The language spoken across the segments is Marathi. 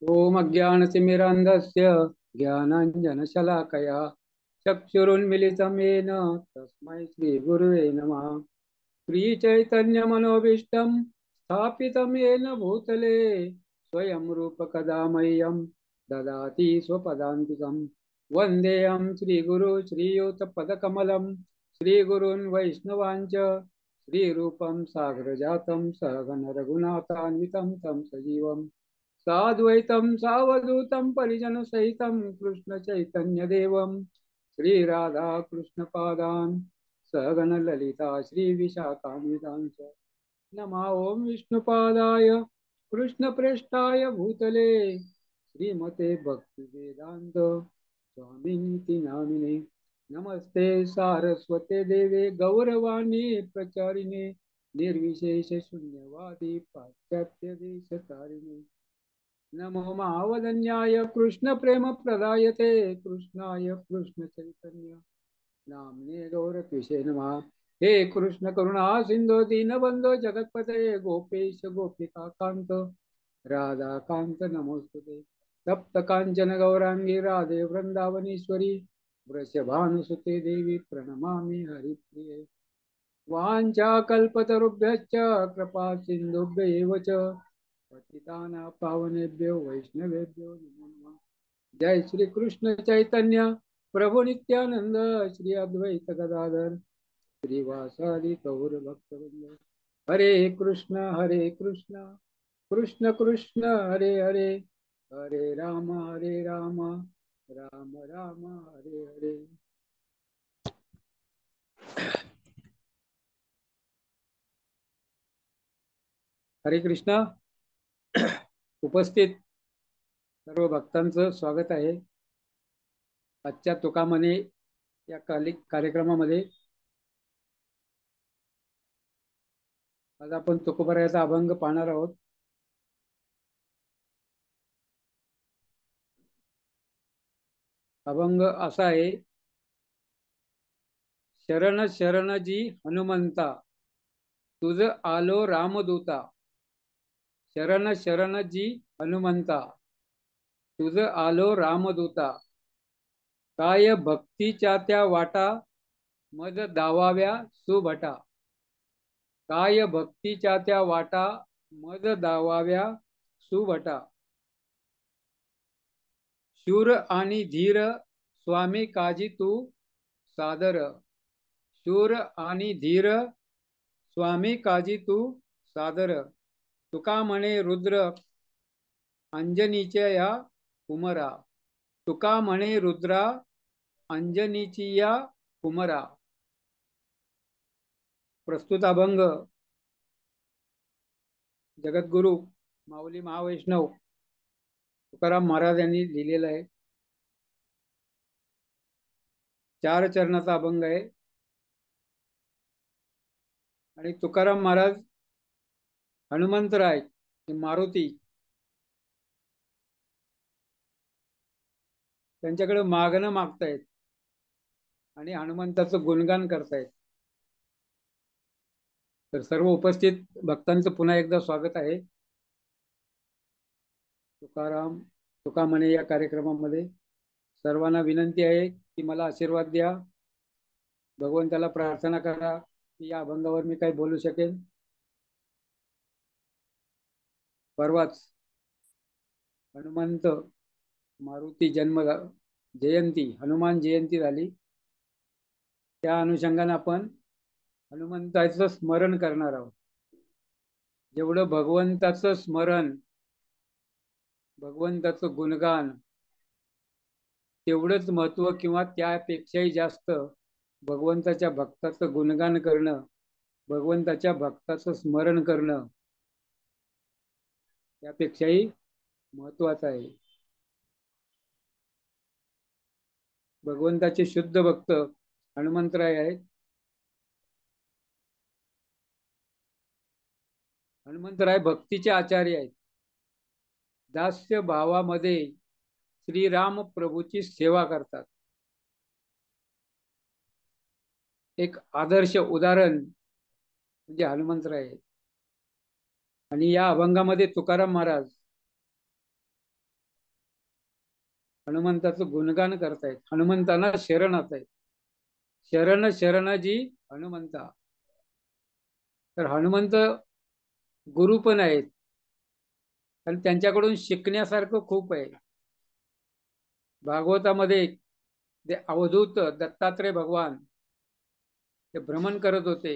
ओम अज्ञानतिमिरान्धस्य ज्ञानाञ्जनशलाकया चक्षुरुन्मिलितं येन तस्मै श्रीगुरुवे नमः। श्रीचैतन्यमनोभीष्टं स्थापितं येन भूतले स्वयं रूपकदा मह्यं ददाति स्वपदान्तिकं। वन्देऽहं श्रीगुरु श्रीयुतपदकमलं श्रीगुरून् वैष्णवाञ्च श्रीरूपं सागरजातं सहगण रघुनाथान्वितं तं सजीवम् साद्वैतं सावधूतं परिजनसहितं कृष्ण चैतन्य देवं श्रीराधा कृष्णपादान् सहगण ललिता श्रीविशाखान्वितांश्च नमः ओम विष्णुपादाय कृष्णप्रेष्ठाय भूतले श्रीमते भक्तिवेदांत स्वामिनिति नामिने नमस्ते सारस्वते देवे गौरवाणी प्रचारिणे निर्विशेष शून्यवादी पाश्चात्य देशतारिणे नमो महावदन्याय कृष्ण प्रेम प्रदायते कृष्णाय कृष्ण चैतन्य नामने गौरकृषे नमः। हे कृष्ण करुणा सिंधु दीनबंधो जगतपते गोपेश गोपिका कांत राधा कांत नमोस्तुते तप्त कांचन गौरांगी राधे वृंदावनेश्वरी वृषभानुसुते देवी प्रणमामि हरिप्रिये वाञ्छाकल्पतरुभ्यश्च कृपा सिन्धुभ्यैव च पतितानां पावनेभ्यो वैष्णवेभ्यो नमो नमः। जय श्री कृष्ण चैतन्य प्रभु नित्यानंद श्री अद्वैत गदाधर श्रीवासादि गौर भक्तवृंद हरे कृष्ण कृष्ण कृष्ण हरे हरे हरे राम राम राम हरे हरे। हरे कृष्ण। उपस्थित सर्व भक्तांचं स्वागत आहे आजच्या तुकामने या कार्यक्रमामध्ये। आज आपण तुकोबरायाचा अभंग पाहणार आहोत। अभंग असा आहे, शरण शरण जी हनुमंता तुझ आलो रामदूता। शरण शरण जी हनुमंता तुझ आलो रामदूता। काय भक्तीच्या त्या वाटा मज दावाव्या सुभटा। काय भक्तीच्या त्या वाटा मज दावाव्या सुभटा। शूर आणि धीर स्वामी काजी तू सादर। शूर आणि धीर स्वामी काजी तू सादर। तुका म्हणे रुद्र अंजनीच्या या कुमरा। तुका म्हणे रुद्रा अंजनीची या कुमरा। प्रस्तुत अभंग जगद्गुरु माऊली महावैष्णव तुकाराम महाराज यांनी लिहिलेला आहे। 4 चरणाचा अभंग आहे आणि तुकाराम महाराज हनुमंतराय मारुती त्यांच्याकडे मागणं मागतायत आणि हनुमंताचं गुणगान करतायत। तर सर्व उपस्थित भक्तांचं पुन्हा एकदा स्वागत आहे तुकाराम तुका म्हणे या कार्यक्रमामध्ये। सर्वांना विनंती आहे की मला आशीर्वाद द्या। भगवंताला प्रार्थना करा की या अभंगावर मी काही बोलू शकेन। परवाच हनुमंत मारुती जन्म जयंती हनुमान जयंती झाली। त्या अनुषंगाने आपण हनुमंताचं स्मरण करणार आहोत। जेवढं भगवंताचं स्मरण भगवंताचं गुणगान तेवढंच महत्व किंवा त्यापेक्षाही जास्त भगवंताच्या भक्ताचं गुणगान करणं भगवंताच्या भक्ताचं स्मरण करणं त्यापेक्षाही महत्वाचं आहे। भगवंताचे शुद्ध भक्त हनुमंतराय आहेत। हनुमंतराय भक्तीचे आचार्य आहेत। दास्य भावामध्ये श्रीराम प्रभूची सेवा करतात। एक आदर्श उदाहरण म्हणजे हनुमंतराय आहेत। आणि या अभंगामध्ये तुकाराम महाराज हनुमंताचं गुणगान करतायत, हनुमंतांना शरण आणत आहेत. शरण शरणजी हनुमंता. तर हनुमंत गुरु पण आहेत आणि त्यांच्याकडून शिकण्यासारखं खूप आहे. भागवतामध्ये जे अवधूत दत्तात्रय भगवान ते भ्रमण करत होते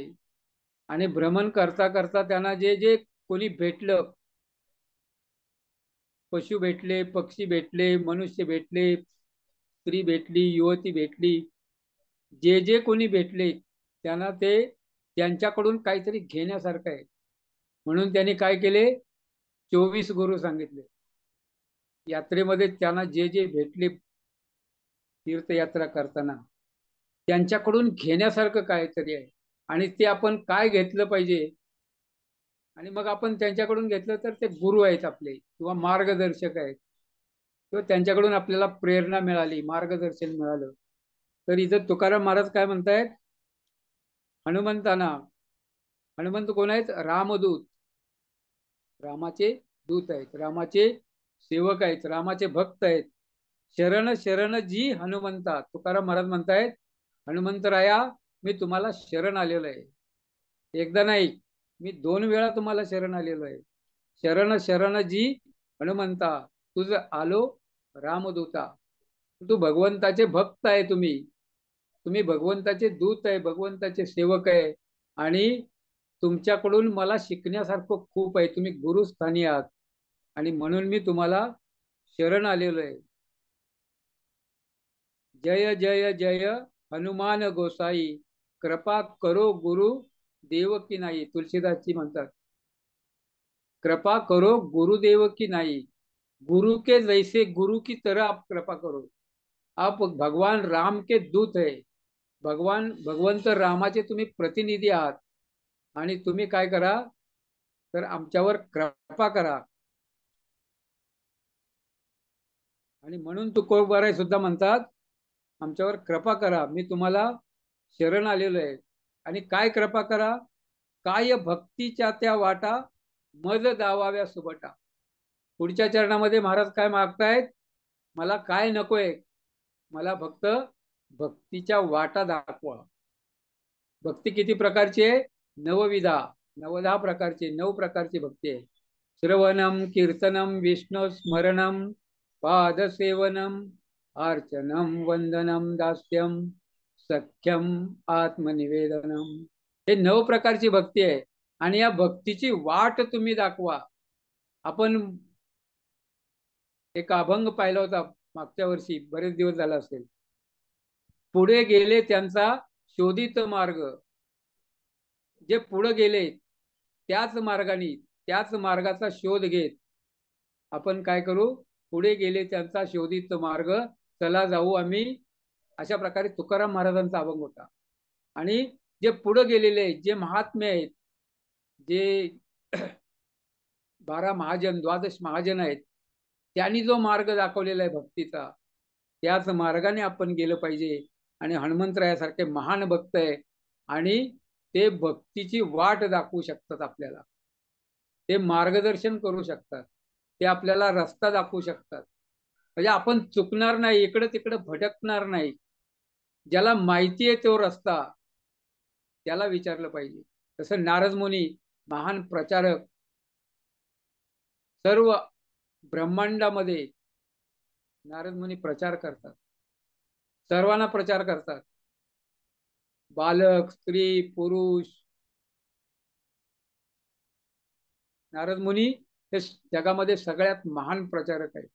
आणि भ्रमण करता करता त्यांना जे जे कोणी भेटलं, पशु भेटले, पक्षी भेटले, मनुष्य भेटले, स्त्री भेटली, युवती भेटली, जे जे कोणी भेटले त्यांना ते त्यांच्याकडून काहीतरी घेण्यासारखं आहे. म्हणून त्यांनी काय केले, 24 गुरु सांगितले. यात्रेमध्ये त्यांना जे जे भेटले तीर्थयात्रा करताना त्यांच्याकडून घेण्यासारखं काहीतरी आहे आणि ते आपण काय घेतलं पाहिजे. आणि मग आपण त्यांच्याकडून घेतलं तर ते गुरु आहेत आपले किंवा मार्गदर्शक आहेत किंवा त्यांच्याकडून आपल्याला प्रेरणा मिळाली, मार्गदर्शन मिळालं. तर इथं तुकाराम महाराज काय म्हणतायत, हनुमंताना. हनुमंत कोण आहेत, रामदूत, रामाचे दूत आहेत, रामाचे सेवक आहेत, रामाचे भक्त आहेत. शरण शरण जी हनुमंता. तुकाराम महाराज म्हणतायत, हनुमंतराया मी तुम्हाला शरण आलेलो आहे. एकदा नाही, मी 2 वेळा तुम्हाला शरण आलेलो आहे. शरण शरण जी हनुमंता, तुझ आलो रामदूता. तू भगवंताचे भक्त आहे, तुम्ही भगवंताचे दूत आहे, भगवंताचे सेवक आहे आणि तुमच्याकडून मला शिकण्यासारखं खूप आहे. तुम्ही गुरुस्थानी आहात आणि म्हणून मी तुम्हाला शरण आलेलो आहे. जय जय जय हनुमान गोसाई, कृपा करो गुरु देव की नाही. तुलसीदासजी म्हणतात, कृपा करो गुरुदेव की नाही, गुरु के जैसे गुरु की तरह आप कृपा करो. आप भगवान राम के दूत है, भगवंत रामाचे तुम्ही प्रतिनिधी आहात आणि तुम्ही काय करा, तर आमच्यावर कृपा करा. आणि म्हणून तुकोबाराय सुद्धा म्हणतात, आमच्यावर कृपा करा, मी तुम्हाला शरण आलेलो आहे. आणि काय कृपा करा, काय भक्तीच्या त्या वाटा मज दावाव्या सुबटा. पुढच्या चरणामध्ये महाराज काय मागतायत, मला काय नकोय, मला फक्त भक्तीच्या वाटा दाखवा. भक्ती किती प्रकारची आहे, नवविधा, 9 प्रकारचे, 9 प्रकारची भक्ती आहे. श्रवणम कीर्तनम विष्णू स्मरणम पादसेवनम अर्चनम वंदनम दास्यम सख्यम आत्मनिवेदनम. हे 9 प्रकारची भक्ती आहे आणि या भक्तीची वाट तुम्ही दाखवा. आपण एक अभंग पाहिला होता मागच्या वर्षी, बरेच दिवस झाला असेल. पुढे गेले त्यांचा शोधित मार्ग. जे पुढे गेले त्याच मार्गाने, त्याच मार्गाचा शोध घेत आपण काय करू, पुढे गेले त्यांचा शोधित मार्ग, चला जाऊ आम्ही. अशा प्रकारे तुकाराम महाराजांचा अभंग होता. आणि जे पुढे गेलेले आहेत, जे महात्मे आहेत, जे 12 महाजन, 12 महाजन आहेत, त्यांनी जो मार्ग दाखवलेला आहे भक्तीचा, त्याच मार्गाने आपण गेलं पाहिजे. आणि हनुमंतरायासारखे महान भक्त आहे आणि ते भक्तीची वाट दाखवू शकतात आपल्याला, ते मार्गदर्शन करू शकतात, ते आपल्याला रस्ता दाखवू शकतात. म्हणजे आपण चुकणार नाही, इकडे तिकडे भटकणार नाही. ज्याला माहिती आहे तो रस्ता, त्याला विचारलं पाहिजे. तसं नारद मुनी महान प्रचारक, सर्व ब्रह्मांडामध्ये नारद मुनी प्रचार करतात, सर्वांना प्रचार करतात. बालक, स्त्री, पुरुष, नारद मुनी हे जगामध्ये सगळ्यात महान प्रचारक आहेत.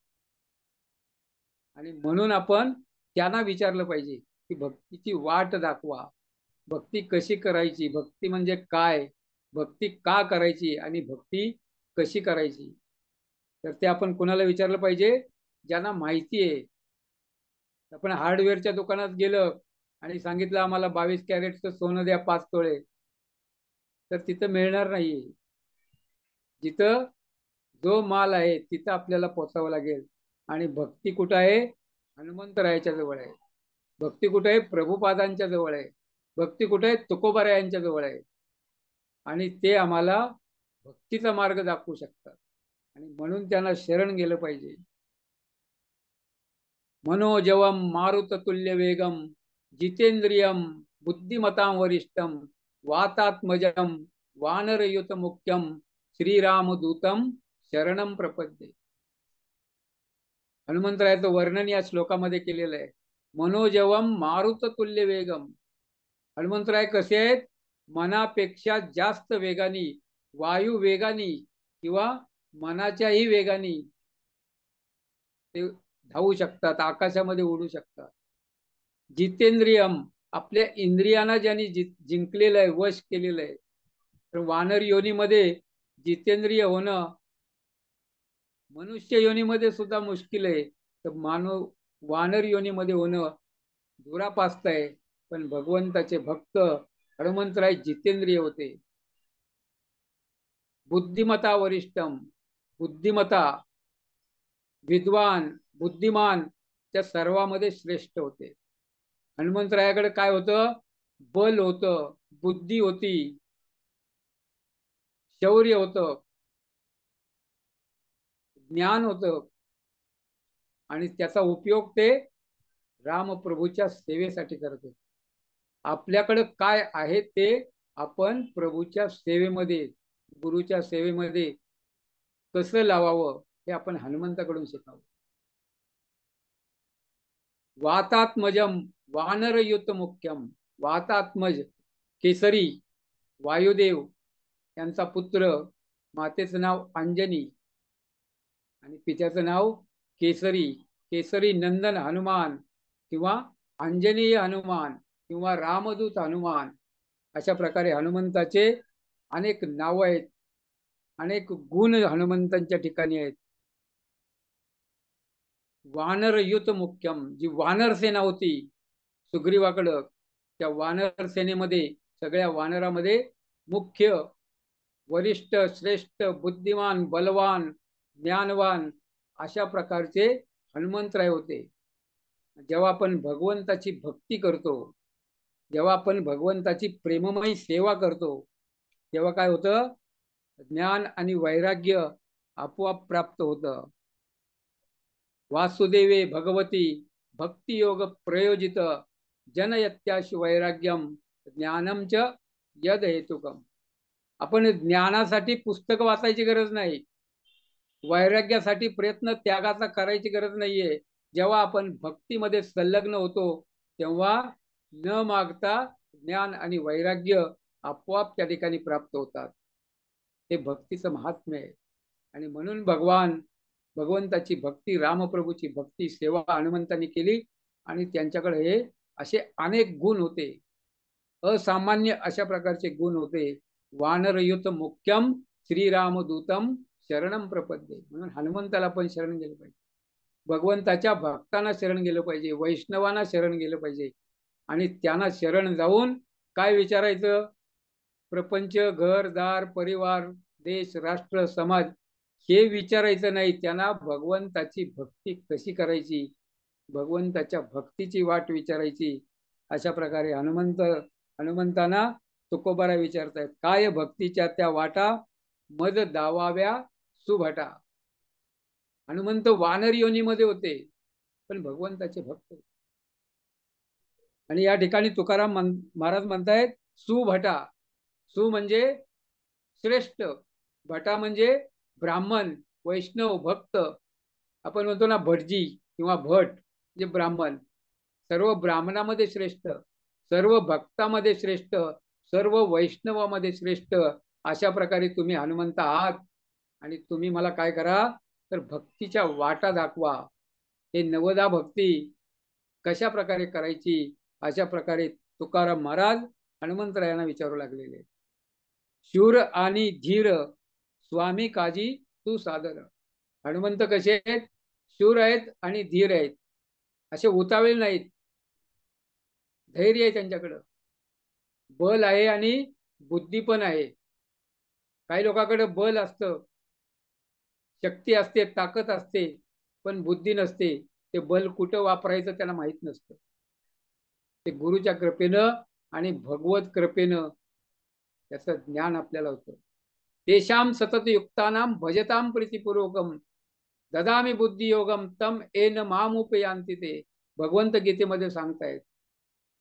आणि म्हणून आपण त्यांना विचारलं पाहिजे की भक्तीची वाट दाखवा, भक्ती कशी करायची, भक्ती म्हणजे काय, भक्ती का करायची आणि भक्ती कशी करायची. तर ते आपण कुणाला विचारलं पाहिजे, ज्यांना माहिती आहे. आपण हार्डवेअरच्या दुकानात गेलं आणि सांगितलं आम्हाला 22 कॅरेटचं सोनं द्या 5 तोळे, तर तिथं मिळणार नाही. जिथं जो माल आहे तिथं आपल्याला पोचावं लागेल. आणि भक्ती कुठं आहे, हनुमंतरायाच्या जवळ आहे. भक्ती कुठे आहे, प्रभुपादांच्या जवळ आहे. भक्ती कुठे आहे, तुकोबारायांच्या जवळ आहे. आणि ते आम्हाला भक्तीचा मार्ग दाखवू शकतात आणि म्हणून त्यांना शरण गेलं पाहिजे. मनोजवम मारुततुल्य वेगम जितेंद्रियम बुद्धिमतां वरिष्ठम वातात्मजम वानरयुत मुख्यम श्रीरामदूतम शरणम प्रपद्ये. हनुमंतरायाचं वर्णन या श्लोकामध्ये केलेलं आहे. मनोजवम मारुततुल्य वेगम. हनुमंतराय कसे आहेत? मनापेक्षा जास्त वेगाने, वायू वेगाने किंवा मनाच्याही वेगाने ते धावू शकतात, आकाशामध्ये उडू शकतात. जितेंद्रियम, आपल्या इंद्रियांना ज्यांनी जिंकलेलं आहे, वश केलेलं आहे. तर वानर योनीमध्ये जितेंद्रिय होणं मनुष्य योनीमध्ये सुद्धा मुश्किल आहे. तर मानव वानर योनीमध्ये होणं दुरापास्त आहे. पण भगवंताचे भक्त हनुमंतराय जितेंद्रिय होते. बुद्धिमता वरिष्ठम, बुद्धिमता, विद्वान, बुद्धिमान त्या सर्वांमध्ये श्रेष्ठ होते. हनुमंतरायाकडे काय होतं? बल होतं, बुद्धी होती, शौर्य होतं, ज्ञान होतं आणि त्याचा उपयोग ते रामप्रभूच्या सेवेसाठी करत होते. आपल्याकडे काय आहे ते आपण प्रभूच्या सेवेमध्ये, गुरुच्या सेवेमध्ये कसं लावावं हे आपण हनुमंताकडून शिकावं. वातात्मजम वानरयुत मुख्यम. वातात्मज केसरी वायुदेव यांचा पुत्र, मातेचं नाव अंजनी आणि पित्याचं नाव केसरी. केसरी नंदन हनुमान किंवा अंजनीय हनुमान किंवा रामदूत हनुमान, अशा प्रकारे हनुमंताचे अनेक नाव आहेत, अनेक गुण हनुमंतांच्या ठिकाणी आहेत. वानर युत मुख्यम, जी वानर सेना होती सुग्रीवाकडं, त्या वानर सेनेमध्ये सगळ्या वानरामध्ये मुख्य, वरिष्ठ, श्रेष्ठ, बुद्धिमान, बलवान, ज्ञानवान अशा प्रकारचे हनुमंतराय होते. जेव्हा आपण भगवंताची भक्ती करतो, जेव्हा आपण भगवंताची प्रेममयी सेवा करतो, तेव्हा काय होतं? ज्ञान आणि वैराग्य आपोआप प्राप्त होतं. वासुदेवे भगवती भक्ती योग प्रयोजित जनयत्याशु वैराग्यम ज्ञानम च यद हेतुकम. आपण ज्ञानासाठी पुस्तक वाचायची गरज नाही, वैराग्यासाठी प्रयत्न त्यागाचा करायची गरज नाहीये. जेव्हा आपण भक्तीमध्ये संलग्न होतो तेव्हा न मागता ज्ञान आणि वैराग्य आपोआप त्या ठिकाणी प्राप्त होतात. हे भक्तीचं महात्म्य आहे. आणि म्हणून भगवंताची भक्ती, रामप्रभूची भक्ती सेवा हनुमंतांनी केली आणि त्यांच्याकडे हे असे अनेक गुण होते, असामान्य अशा प्रकारचे गुण होते. वानरयुत मुख्यम श्रीरामदूतम शरणम प्रपद्ये. म्हणून हनुमंताला पण शरण गेलं पाहिजे, भगवंताच्या भक्तांना शरण गेलं पाहिजे, वैष्णवांना शरण गेलं पाहिजे. आणि त्यांना शरण जाऊन काय विचारायचं? प्रपंच, घरदार, परिवार, देश, राष्ट्र, समाज हे विचारायचं नाही. त्यांना भगवंताची भक्ती कशी करायची, भगवंताच्या भक्तीची वाट विचारायची. अशा प्रकारे हनुमंतांना तुकोबारा विचारतायत, काय भक्तीच्या त्या वाटा मद दावाव्या सुभटा. हनुमंत वानर योनीमध्ये होते पण भगवंताचे भक्त. आणि या ठिकाणी तुकाराम महाराज म्हणतायत सुभटा. सु म्हणजे श्रेष्ठ, भटा म्हणजे ब्राह्मण, वैष्णव, भक्त. आपण म्हणतो ना भटजी किंवा भट म्हणजे ब्राह्मण. सर्व ब्राह्मणामध्ये श्रेष्ठ, सर्व भक्तामध्ये श्रेष्ठ, सर्व वैष्णवामध्ये श्रेष्ठ. अशा प्रकारे तुम्ही हनुमंत आहात. आणि तुम्ही मला काय करा तर भक्तीच्या वाटा दाखवा. हे नवदा भक्ती कशा प्रकारे करायची, अशा प्रकारे तुकाराम महाराज हनुमंतरायांना विचारू लागलेले. शूर आणि धीर स्वामी काजी तू सादर. हनुमंत कसे आहेत? शूर आहेत आणि धीर आहेत, असे उतावीळ नाहीत. धैर्य आहे त्यांच्याकडं, बल आहे आणि बुद्धी पण आहे. काही लोकांकडे बल असतं, शक्ती असते, ताकद असते, पण बुद्धी नसते. ते बल कुठं वापरायचं त्यांना माहित नसतं. ते गुरुच्या कृपेनं आणि भगवत कृपेनं त्याचं ज्ञान आपल्याला होतं. तेषाम सतत युक्तानाम भजताम प्रीतिपूर्वकम. ददामी बुद्धी योगम तम एन मामुपयांती ते भगवंत गीतेमध्ये सांगतायत.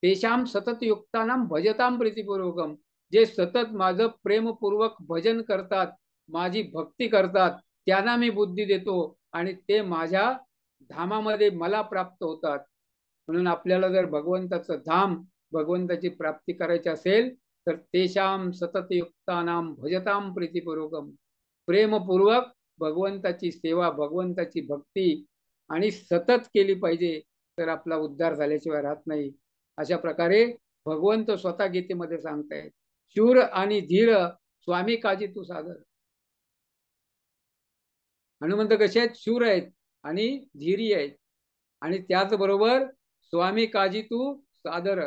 तेशाम सतत युक्तानाम भजताम प्रीतिपूर्वकम, जे सतत माझं प्रेमपूर्वक भजन करतात, माझी भक्ती करतात, त्यांना मी बुद्धी देतो आणि ते माझ्या धामामध्ये मला प्राप्त होतात. म्हणून आपल्याला जर भगवंताचं धाम, भगवंताची प्राप्ती करायची असेल तर तेशाम सतत युक्तानाम भजताम प्रीतिपूर्वकम, प्रेमपूर्वक भगवंताची सेवा, भगवंताची भक्ती आणि सतत केली पाहिजे, तर आपला उद्धार झाल्याशिवाय राहत नाही. अशा प्रकारे भगवंत स्वतः गीतेमध्ये सांगतायत. शूर आणि धीर स्वामी काजी तू सादर. हनुमंत कसे आहेत? शूर आहेत आणि धीरी आहेत. आणि त्याचबरोबर स्वामी काजी तू सादर,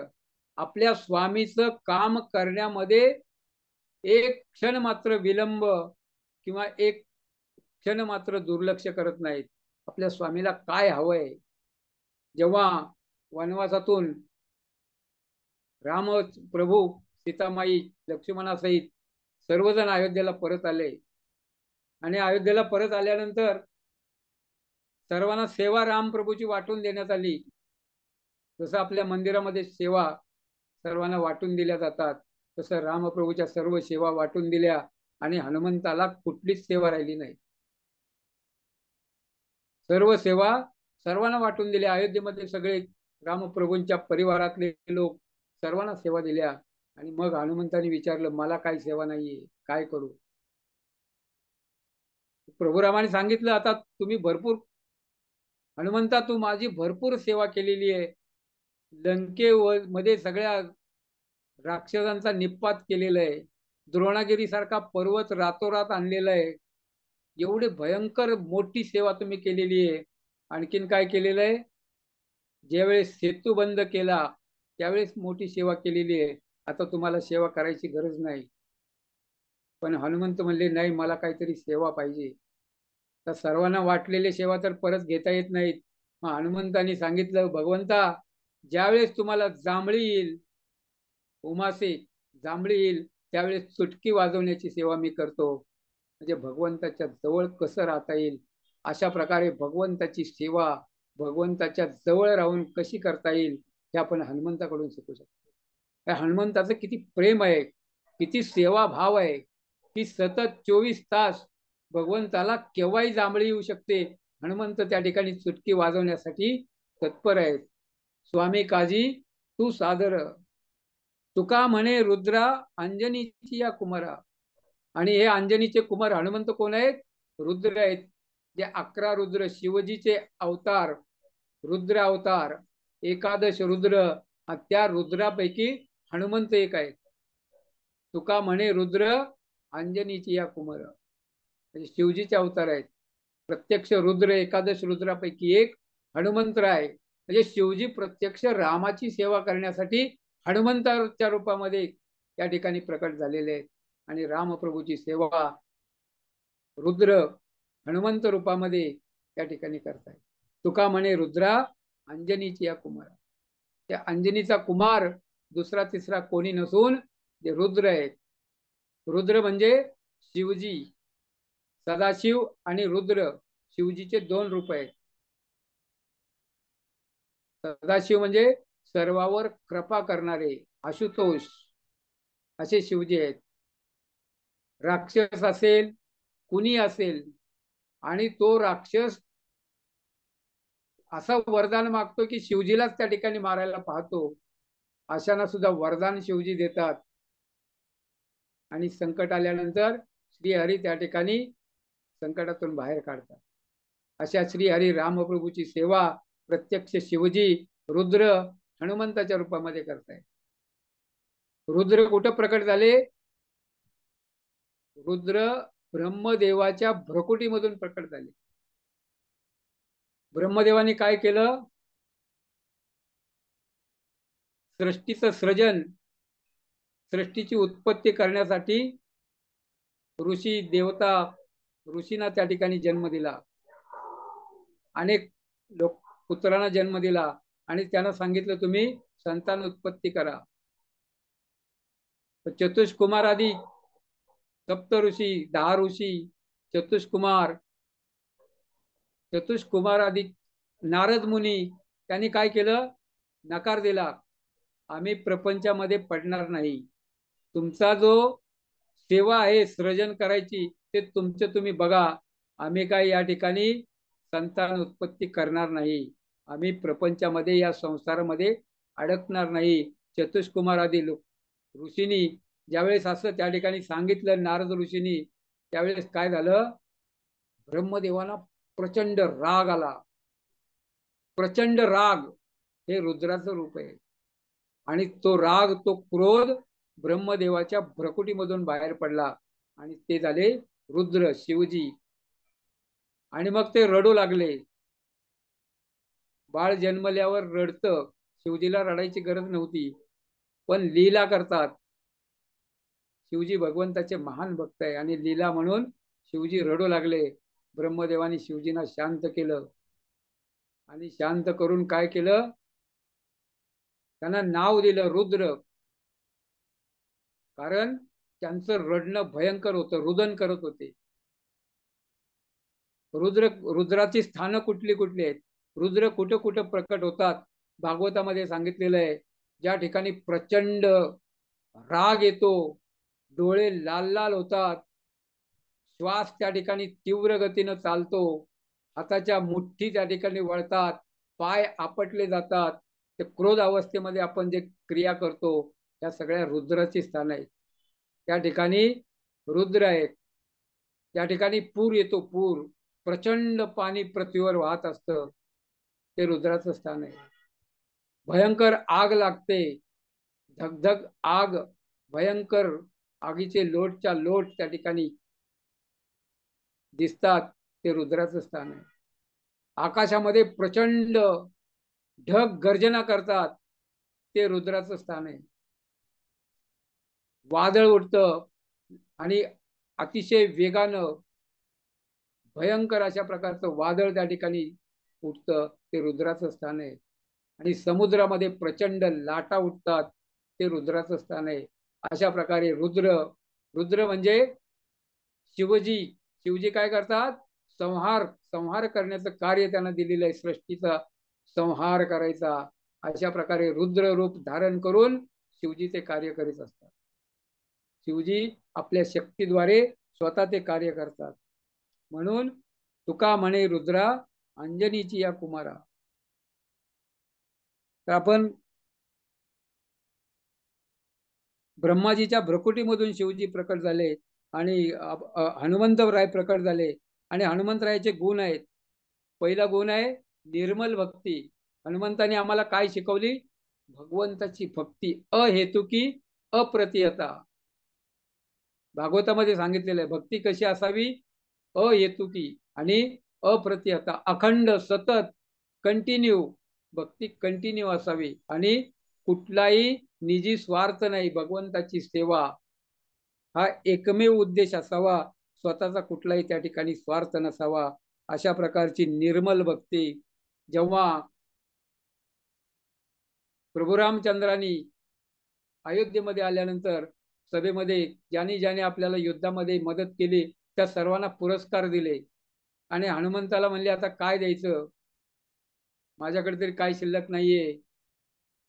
आपल्या स्वामीचं काम करण्यामध्ये एक क्षण मात्र विलंब किंवा एक क्षण मात्र दुर्लक्ष करत नाहीत. आपल्या स्वामीला काय हवंय? जेव्हा वनवासातून राम प्रभू, सीतामाई, लक्ष्मणासहित सर्वजण अयोध्येला परत आले आणि अयोध्येला परत आल्यानंतर सर्वांना सेवा राम प्रभूची वाटून देण्यात आली. जसं आपल्या मंदिरामध्ये सेवा सर्वांना वाटून दिल्या जातात, तसं रामप्रभूच्या सर्व सेवा वाटून दिल्या आणि हनुमंताला कुठलीच सेवा राहिली नाही. सर्व सेवा सर्वांना वाटून दिल्या. अयोध्येमध्ये सगळे रामप्रभूंच्या परिवारातले लोक सर्वांना सेवा दिल्या. आणि मग हनुमंतांनी विचारलं, मला काही सेवा नाहीये, काय करू? प्रभू रामाने सांगितलं, आता तुम्ही भरपूर, हनुमंता तू माझी भरपूर सेवा केलेली आहे, मध्ये सगळ्या राक्षसांचा निपात केलेला आहे, द्रोणागिरी सारखा पर्वत रातोरात आणलेला आहे, एवढे भयंकर मोठी सेवा तुम्ही केलेली आहे. आणखीन काय केलेलं आहे? ज्यावेळेस सेतू बंद केला त्यावेळेस मोठी सेवा केलेली आहे, आता तुम्हाला सेवा करायची गरज नाही. पण हनुमंत म्हणले, नाही, मला काहीतरी सेवा पाहिजे. तर सर्वांना वाटलेली सेवा तर परत घेता येत नाहीत. मग हनुमंतांनी सांगितलं, भगवंता, ज्यावेळेस तुम्हाला जांभळी येईल, उमासे जांभळी येईल, त्यावेळेस चुटकी वाजवण्याची सेवा मी करतो. म्हणजे भगवंताच्या जवळ कसं राहता येईल, अशा प्रकारे भगवंताची सेवा भगवंताच्या जवळ राहून कशी करता येईल हे आपण हनुमंताकडून शिकू शकतो. हनुमंताचं किती प्रेम आहे, किती सेवा भाव आहे, की सतत 24 तास भगवंताला केव्हाही जांभळी येऊ शकते, हनुमंत त्या ठिकाणी चुटकी वाजवण्यासाठी तत्पर आहेत. स्वामी काजी तू सादर, तुका म्हणे रुद्रा अंजनीची या कुमारा. आणि हे अंजनीचे कुमार हनुमंत कोण आहेत? रुद्र आहेत. जे 11 रुद्र, शिवजीचे अवतार, रुद्र अवतार, एकादश रुद्र, त्या रुद्रापैकी हनुमंत एक आहे. तुका म्हणे रुद्र अंजनीची या कुमार, म्हणजे शिवजीचे अवतार आहेत. प्रत्यक्ष रुद्र, एकादश रुद्रापैकी एक हनुमंत आहे. म्हणजे शिवजी प्रत्यक्ष रामाची सेवा करण्यासाठी हनुमंताच्या रूपामध्ये या ठिकाणी प्रकट झालेले आहेत. आणि रामप्रभूची सेवा रुद्र हनुमंत रूपामध्ये त्या ठिकाणी करतायत. तुका म्हणे रुद्रा अंजनीची या कुमार, त्या अंजनीचा कुमार दुसरा तिसरा कोणी नसून जे रुद्र आहेत. रुद्र म्हणजे शिवजी, सदाशिव आणि रुद्र शिवजीचे 2 रूप आहेत. सदाशिव म्हणजे सर्वावर कृपा करणारे आशुतोष, असे शिवजी आहेत. राक्षस असेल, कुणी असेल, आणि तो राक्षस असं वरदान मागतो की शिवजीलाच त्या ठिकाणी मारायला पाहतो, अशांना सुद्धा वरदान शिवजी देतात. आणि संकट आल्यानंतर श्रीहरी त्या ठिकाणी संकटातून बाहेर काढतात. अशा श्रीहरी रामप्रभूची सेवा प्रत्यक्ष शिवजी रुद्र हनुमंताच्या रूपामध्ये करतायत. रुद्र कुठं प्रकट झाले? रुद्र ब्रह्मदेवाच्या भ्रकुटीमधून प्रकट झाले. ब्रह्मदेवाने काय केलं? सृष्टीचं सृजन, सृष्टीची उत्पत्ती करण्यासाठी ऋषी देवता, ऋषींना त्या ठिकाणी जन्म दिला, अनेक लोक पुत्रांना जन्म दिला आणि त्यांना सांगितलं, तुम्ही संतान उत्पत्ती करा. चतुष्कुमार आदी सप्त ऋषी, 10 ऋषी, चतुष्कुमार चतुष्कुमार आदी नारद मुनी त्यांनी काय केलं, नकार दिला. आम्ही प्रपंचामध्ये पडणार नाही. तुमचा जो सेवा आहे सृजन करायची ते तुमचं तुम्ही बघा. आम्ही काय या ठिकाणी संतान उत्पत्ती करणार नाही. आम्ही प्रपंचामध्ये या संसारामध्ये अडकणार नाही. चतुष्कुमार आदी ऋषींनी ज्यावेळेस असं त्या ठिकाणी सांगितलं नारद ऋषींनी, त्यावेळेस काय झालं, ब्रह्मदेवाला प्रचंड राग आला. प्रचंड राग हे रुद्राचं रूप आहे. आणि तो राग, तो क्रोध ब्रह्मदेवाच्या भ्रकुटीमधून बाहेर पडला आणि ते झाले रुद्र शिवजी. आणि मग ते रडू लागले. बाळ जन्मल्यावर रडतं, शिवजीला रडायची गरज नव्हती, पण लीला करतात. शिवजी भगवंताचे महान भक्त आहे आणि लीला म्हणून शिवजी रडू लागले. ब्रह्मदेवाने शिवजींना शांत केलं आणि शांत करून काय केलं, त्यांना नाव दिलं रुद्र. कारण त्यांचं रडणं भयंकर होतं, रुदन करत होते. रुद्राची स्थानं कुठली कुठली आहेत, रुद्र कुठं कुठं प्रकट होतात, भागवतामध्ये सांगितलेलं आहे. ज्या ठिकाणी प्रचंड राग येतो, डोळे लाल लाल होतात, श्वास त्या ठिकाणी तीव्र गतीनं चालतो, हाताच्या मुठ्ठी त्या ठिकाणी वळतात, पाय आपटले जातात, ते क्रोध अवस्थेमध्ये आपण जे क्रिया करतो त्या सगळ्या रुद्राची स्थान आहेत. त्या ठिकाणी रुद्र आहेत. त्या ठिकाणी पूर येतो, पूर, प्रचंड पाणी पृथ्वीवर वाहत असतं, ते रुद्राचं स्थान आहे. भयंकर आग लागते, धगधग आग, भयंकर आगीचे लोटच्या लोट त्या ठिकाणी दिसतात, ते रुद्राचं स्थान आहे. आकाशामध्ये प्रचंड ढग गर्जना करतात, ते रुद्राचं स्थान आहे. वादळ उठतं आणि अतिशय वेगानं भयंकर अशा प्रकारचं वादळ त्या ठिकाणी उठतं, ते रुद्राचं स्थान आहे. आणि समुद्रामध्ये प्रचंड लाटा उठतात, ते रुद्राचं स्थान आहे. अशा प्रकारे रुद्र, रुद्र म्हणजे शिवजी. शिवजी काय करतात, संहार संहार करण्याचं कार्य त्यांना दिलेलं आहे, सृष्टीचा संहार करायचा. अशा प्रकारे रुद्र रूप धारण करून शिवजी ते कार्य करीत असतात. शिवजी आपल्या शक्तीद्वारे स्वतः ते कार्य करतात. म्हणून तुका म्हणे रुद्रा अंजनीची या कुमारा. तर आपण ब्रह्माजीच्या भ्रकुटीमधून शिवजी प्रकट झाले आणि हनुमंतराय प्रकट झाले. आणि हनुमंतरायाचे गुण आहेत. पहिला गुण आहे निर्मल भक्ती. हनुमंताने आम्हाला काय शिकवली, भगवंताची भक्ती अहेतुकी अप्रतिहता. भागवतामध्ये सांगितलेलं आहे भक्ती कशी असावी, अहेतुकी आणि अप्रतिहता, अखंड सतत कंटिन्यू भक्ती कंटिन्यू असावी आणि कुठलाही निजी स्वार्थ नाही. भगवंताची सेवा हा एकमेव उद्देश असावा, स्वतःचा कुठलाही त्या ठिकाणी स्वार्थ नसावा. अशा प्रकारची निर्मल भक्ती जेव्हा प्रभू रामचंद्रांनी अयोध्येमध्ये आल्यानंतर सभेमध्ये ज्यांनी ज्याने आपल्याला युद्धामध्ये मदत केली त्या सर्वांना पुरस्कार दिले आणि हनुमंताला म्हणले आता काय द्यायचं, माझ्याकडे तरी काय शिल्लक नाहीये.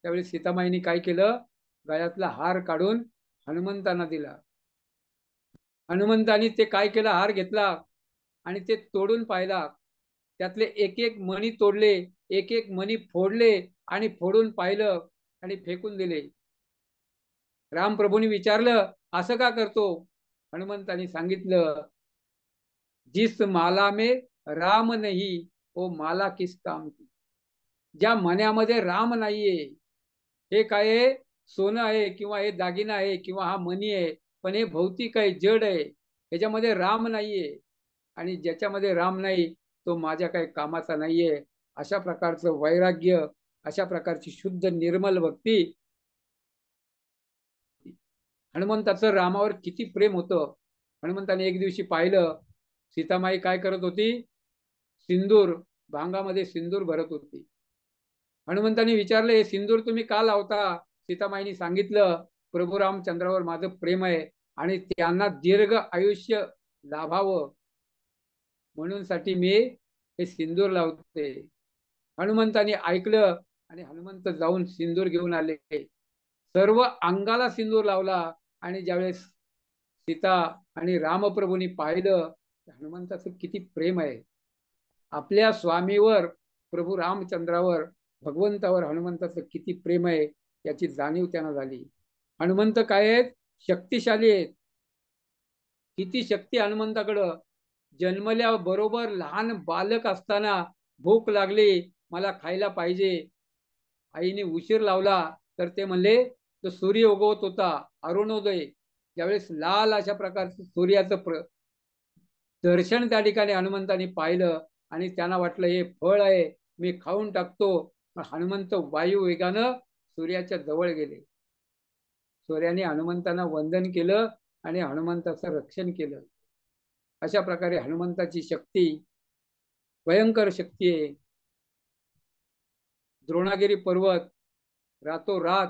त्यावेळी सीतामाईने काय केलं, गळ्यातला हार काढून हनुमंतांना दिला. हनुमंतानी ते काय केलं, हार घेतला आणि ते तोडून पाहिला. त्यातले एक एक मणी तोडले, एक एक मणी फोडले आणि फोडून पाहिलं आणि फेकून दिले. रामप्रभूंनी विचारलं असं का करतो. हनुमंतांनी सांगितलं, जिस माला में राम नहीं वो माला किस काम की. ज्या मण्यामध्ये राम नाहीये, हे काय आहे, सोनं आहे किंवा हे दागिना आहे किंवा हा मणी आहे, पण हे भौतिक आहे, जड आहे, ह्याच्यामध्ये राम नाहीये. आणि ज्याच्यामध्ये राम नाही तो माझ्या काही कामाचा नाहीये. अशा प्रकारचं वैराग्य, अशा प्रकारची शुद्ध निर्मल भक्ती. हनुमंताचं रामावर किती प्रेम होतं. हनुमंताने एक दिवशी पाहिलं, सीतामाई काय करत होती, सिंदूर, भांगामध्ये सिंदूर भरत होती. हनुमंताने विचारले हे सिंदूर तुम्ही का लावता. सीतामाईने सांगितलं प्रभू रामचंद्रावर माझं प्रेम आहे आणि त्यांना दीर्घ आयुष्य लाभावं म्हणून साठी मी हे सिंदूर लावते. हनुमंताने ऐकलं आणि हनुमंत जाऊन सिंदूर घेऊन आले. सर्व अंगाला सिंदूर लावला आणि ज्यावेळेस सीता आणि रामप्रभूंनी पाहिलं हनुमंताचं किती प्रेम आहे आपल्या स्वामीवर, प्रभू रामचंद्रावर, भगवंतावर हनुमंताचं किती प्रेम आहे याची जाणीव त्यांना झाली. हनुमंत काय आहेत? शक्तिशाली आहेत. किती शक्ती हनुमंताकडं. जन्मल्याबरोबर लहान बालक असताना भूक लागली, मला खायला पाहिजे, आईने उशीर लावला तर ते म्हणले, तो सूर्य उगवत होता अरुणोदय, ज्यावेळेस लाल अशा प्रकारचं सूर्याचं दर्शन त्या ठिकाणी हनुमंतांनी पाहिलं आणि त्यांना वाटलं हे फळ आहे, मी खाऊन टाकतो. हनुमंत वायू वेगानं सूर्याच्या जवळ गेले. सूर्याने हनुमंतांना वंदन केलं आणि हनुमंताचं रक्षण केलं. अशा प्रकारे हनुमंताची शक्ती भयंकर शक्ती आहे. द्रोणागिरी पर्वत रातोरात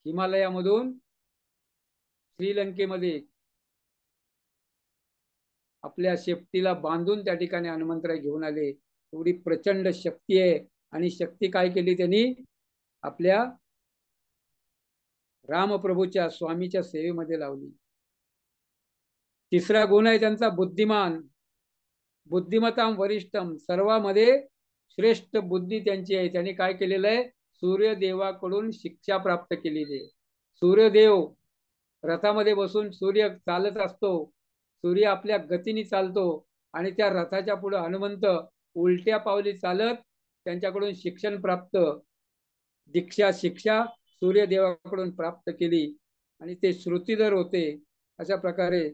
हिमालयामधून श्रीलंकेमध्ये आपल्या शेपटीला बांधून त्या ठिकाणी हनुमंतराय घेऊन आले. एवढी प्रचंड शक्ती आहे. आणि शक्ती काय केली त्यांनी? आपल्या रामप्रभूच्या स्वामीच्या सेवेमध्ये लावली. तिसरा गुण आहे त्यांचा बुद्धिमान. बुद्धिमताम वरिष्ठम, सर्वांमध्ये श्रेष्ठ बुद्धी त्यांची आहे. त्यांनी काय केलेलं आहे? सूर्यदेवाकडून शिक्षा प्राप्त केलेली आहे. सूर्यदेव रथामध्ये बसून सूर्य चालत असतो, सूर्य आपल्या गतीने चालतो आणि त्या रथाच्या पुढे हनुमंत उलट्या पावली चालत त्यांच्याकडून शिक्षण प्राप्त, दीक्षा शिक्षा सूर्यदेवाकडून प्राप्त केली आणि ते श्रुतीधर होते. अशा प्रकारे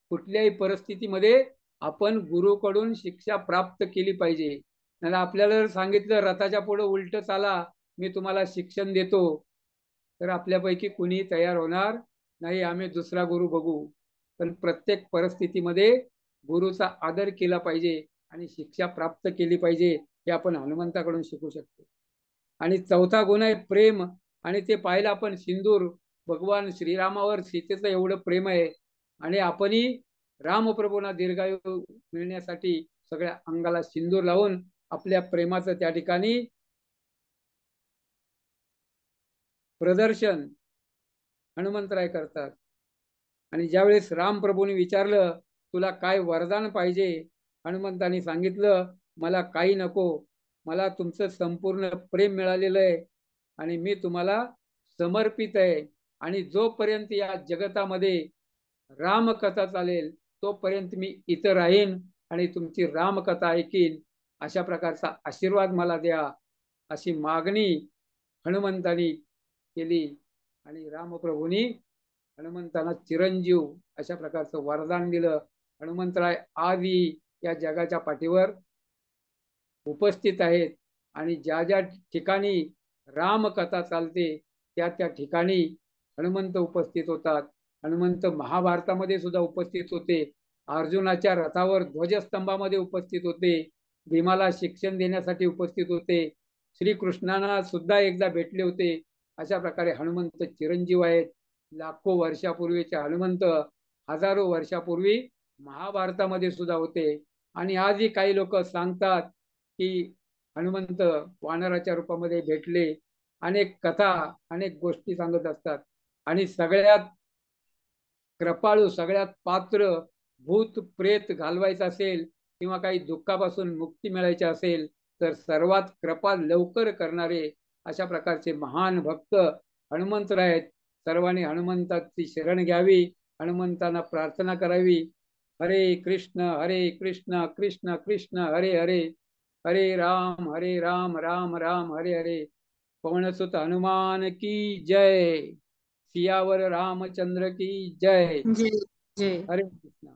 कुठल्याही परिस्थितीमध्ये आपण गुरुकडून शिक्षा प्राप्त केली पाहिजे. नाही आपल्याला जर सांगितलं रथाच्या पुढे उलट चाला, मी तुम्हाला शिक्षण देतो, तर आपल्यापैकी कुणी तयार होणार नाही, आम्ही दुसरा गुरु बघू. पण प्रत्येक परिस्थितीमध्ये गुरुचा आदर केला पाहिजे आणि शिक्षा प्राप्त केली पाहिजे, हे आपण हनुमंताकडून शिकू शकतो. आणि चौथा गुण आहे प्रेम. आणि ते पाहिलं आपण सिंदूर, भगवान श्रीरामावर सीतेचं एवढं प्रेम आहे आणि आपणही रामप्रभूंना दीर्घायू मिळण्यासाठी सगळ्या अंगाला सिंदूर लावून आपल्या प्रेमाचं त्या ठिकाणी प्रदर्शन हनुमंतराय करतात. आणि ज्यावेळेस रामप्रभूंनी विचारलं तुला काय वरदान पाहिजे, हनुमंतांनी सांगितलं मला काही नको, मला तुमचं संपूर्ण प्रेम मिळालेलं आहे आणि मी तुम्हाला समर्पित आहे. आणि जोपर्यंत या जगतामध्ये रामकथा चालेल तोपर्यंत मी इथं राहीन आणि तुमची रामकथा ऐकीन. अशा प्रकारचा आशीर्वाद मला द्या, अशी मागणी हनुमंतांनी केली. आणि रामप्रभूंनी हनुमंतांना चिरंजीव अशा प्रकारचं वरदान दिलं. हनुमंतराय आजही या जगाच्या पाठीवर उपस्थित आहेत आणि ज्या ज्या ठिकाणी रामकथा चालते त्या त्या ठिकाणी हनुमंत उपस्थित होतात. हनुमंत महाभारतामध्ये सुद्धा उपस्थित होते, अर्जुनाच्या रथावर ध्वजस्तंभामध्ये उपस्थित होते, भीमाला शिक्षण देण्यासाठी उपस्थित होते, श्रीकृष्णांना सुद्धा एकदा भेटले होते. अशा प्रकारे हनुमंत चिरंजीव आहेत. लाखो वर्षापूर्वीचे हनुमंत हजारो वर्षापूर्वी महाभारतामध्ये सुद्धा होते. आणि आजही काही लोक सांगतात की हनुमंत वानराच्या रूपामध्ये भेटले. अनेक कथा अनेक गोष्टी सांगत असतात. आणि सगळ्यात कृपाळू, सगळ्यात पात्र, भूत प्रेत घालवायचं असेल किंवा काही दुःखापासून मुक्ती मिळायची असेल तर सर्वात कृपा लवकर करणारे अशा प्रकारचे महान भक्त हनुमंतराय आहेत. सर्वांनी हनुमंताची शरण घ्यावी, हनुमंतांना प्रार्थना करावी. हरे कृष्ण कृष्ण कृष्ण हरे हरे, हरे राम राम राम हरे हरे. पवनसुत हनुमान की जय. सियावर रामचंद्र की जय. जय जय. हरे कृष्ण.